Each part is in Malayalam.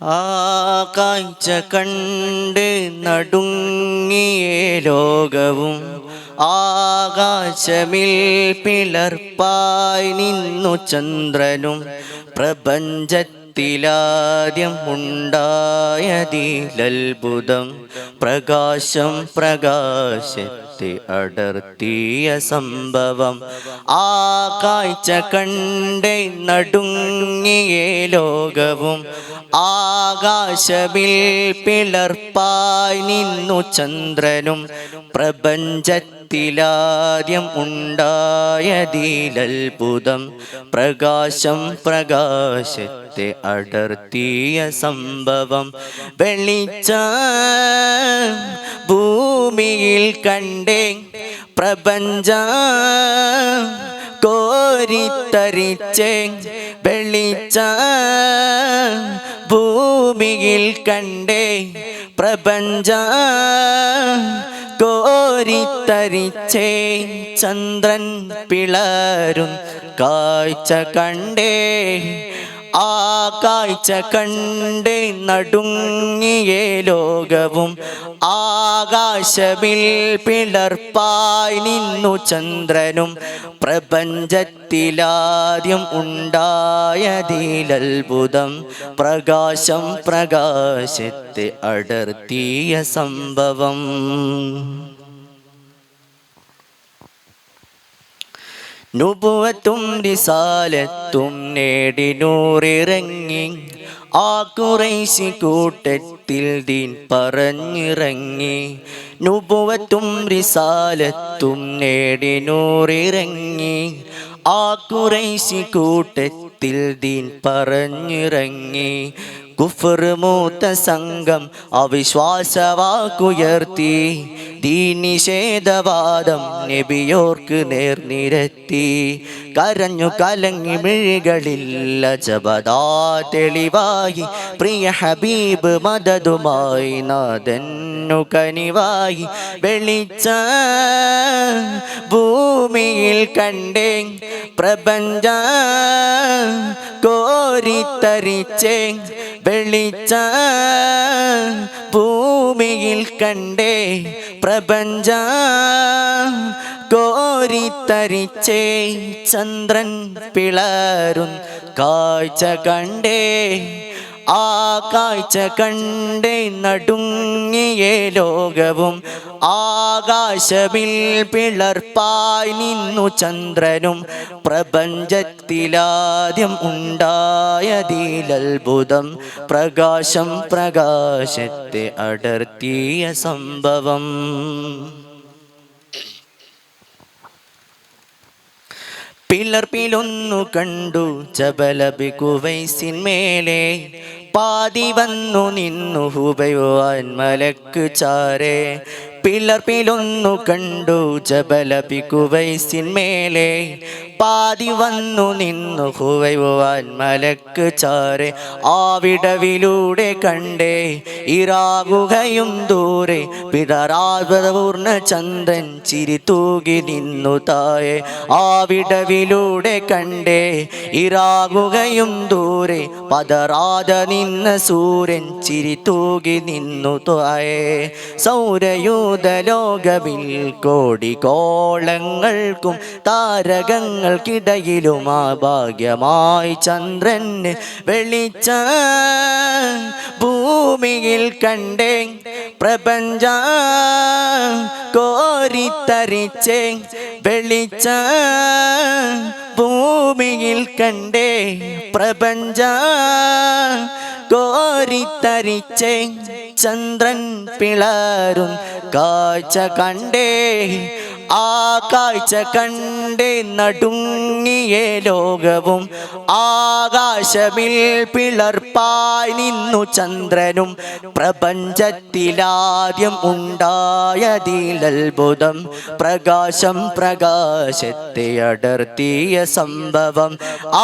ആ കാഴ്ച കണ്ട് നടുങ്ങിയ ലോകവും ആകാശമിൽ പിളർപ്പായി നിന്നു ചന്ദ്രനും പ്രപഞ്ചത്തിലാദ്യം ഉണ്ടായതിലത്ഭുതം പ്രകാശം പ്രകാശത്തെ അടർത്തിയ സംഭവം ആ കാഴ്ച കണ്ട് നടുങ്ങിയ ലോകവും ആകാശമിൽ പിളർപ്പായി നിന്നു ചന്ദ്രനും പ്രപഞ്ചത്തിലാദ്യം ഉണ്ടായതിലത്ഭുതം പ്രകാശം പ്രകാശത്തെ അടർത്തിയ സംഭവം വെളിച്ച ഭൂമിയിൽ കണ്ടേ പ്രപഞ്ച കോരിത്തരിച്ചേ വെളിച്ച ഭൂമിയിൽ കണ്ടേ പ്രപഞ്ച കോരിത്തരിച്ചേ ചന്ദ്രൻ പിളരും കാഴ്ച കണ്ടേ ആ കാഴ്ച കണ്ട് നടുങ്ങിയ ലോകവും ആകാശമിൽ പിളർപ്പായി നിന്നു ചന്ദ്രനും പ്രപഞ്ചത്തിലാദ്യം ഉണ്ടായതിലത്ഭുതം പ്രകാശം പ്രകാശത്തെ അടർത്തിയ സംഭവം നുബുവത്തും റിസാലത്തും നേടി നൂറിറങ്ങി ആ ഖുറൈശി കൂട്ടത്തിൽ ദീൻ പറഞ്ഞിറങ്ങി നുബുവത്തും റിസാലത്തും നേടി നൂറിറങ്ങി ആ ഖുറൈശി കൂട്ടത്തിൽ ദീൻ പറഞ്ഞിറങ്ങി കുഫർ മൂത്ത സംഘം അവിശ്വാസവാക്കുയർത്തി ദീനിഷേധവാദം നബിയോർക്ക് നേർനിരത്തി കരഞ്ഞു കലങ്ങി മിഴികളിൽ അജബദാ തെളിവായി പ്രിയ ഹബീബ് മദതുമായി നാദന്നു കനിവായി വെളിച്ച ഭൂമിയിൽ കണ്ടേ പ്രപഞ്ച കോരിത്തരിച്ചേ വെളിച്ച ഭൂമിയിൽ കണ്ടേ പ്രപഞ്ച കോരിത്തരിച്ചേ ചന്ദ്രൻ പിളരും കാഴ്ച കണ്ടേ ആ കാഴ്ച കണ്ടേ നടുങ്ങിയ ലോകവും ആകാശമിൽ പിളർപ്പായി നിന്നു ചന്ദ്രനും പ്രപഞ്ചത്തിലാദ്യം ഉണ്ടായതിലത്ഭുതം പ്രകാശം പ്രകാശത്തെ അടർത്തിയ സംഭവം പിളർപ്പിലൊന്നു കണ്ടു ജബലബി കുവൈസിന്മേലെ പാതി വന്നു നിന്നു ഹുബൈവാൻ മലക്ക് ചാരേ പിളർപ്പിലൊന്നു കണ്ടു ജബലബി കുവൈസിന്മേലെ പാതി വന്നു നിന്നു ഹുവൈവാൻ മലക്ക് ചാരെ ആവിടവിലൂടെ കണ്ടേ ഇറാകുകയും ദൂരെ പിതരാപൂർണ ചന്ദ്രൻ ചിരി തൂകി നിന്നു തായെ ആവിടവിലൂടെ കണ്ടേ ഇറാകുകയും ദൂരെ പതറാതെ നിന്ന സൂര്യൻ ചിരി തൂകി നിന്നു തായെ സൗരയൂഥലോകവിൽ കോടി കോളങ്ങൾക്കും താരകങ്ങൾക്കിടയിലും ആ ഭാഗ്യമായി ചന്ദ്രന് വെളിച്ച ഭൂമിയിൽ കണ്ടേ പ്രപഞ്ച കോരിത്തരിച്ചേ വെളിച്ച ഭൂമിയിൽ കണ്ടേ പ്രപഞ്ച കോരിത്തരിച്ചേ ചന്ദ്രൻ പിളരും കാഴ്ച കണ്ടേ ആ കാഴ്ച കണ്ടേ നടുങ്ങിയ ലോകവും ആകാശമിൽ പിളർപ്പായി നിന്നു ചന്ദ്രനും പ്രപഞ്ചത്തിലാദ്യം ഉണ്ടായതിലത്ഭുതം പ്രകാശം പ്രകാശത്തെ അടർത്തിയ സംഭവം ആ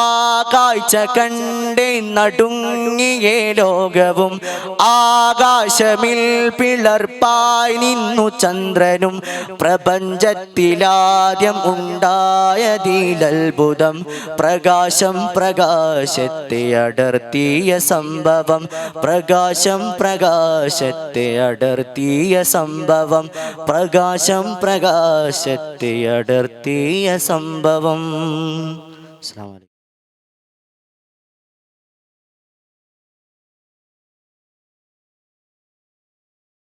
കാഴ്ച കണ്ടേ നടുങ്ങിയ മങ്ങിയ ലോകവും ആകാശമിൽ പിളർപ്പായി നിന്നു ചന്ദ്രനും പ്രപഞ്ചത്തിലാദ്യം ഉണ്ടായതിലത്ഭുതം പ്രകാശം പ്രകാശത്തെ അടർത്തിയ സംഭവം പ്രകാശം പ്രകാശത്തെ അടർത്തിയ സംഭവം പ്രകാശം പ്രകാശത്തെ അടർത്തിയ സംഭവം. അസ്സലാമു അലൈക്കും.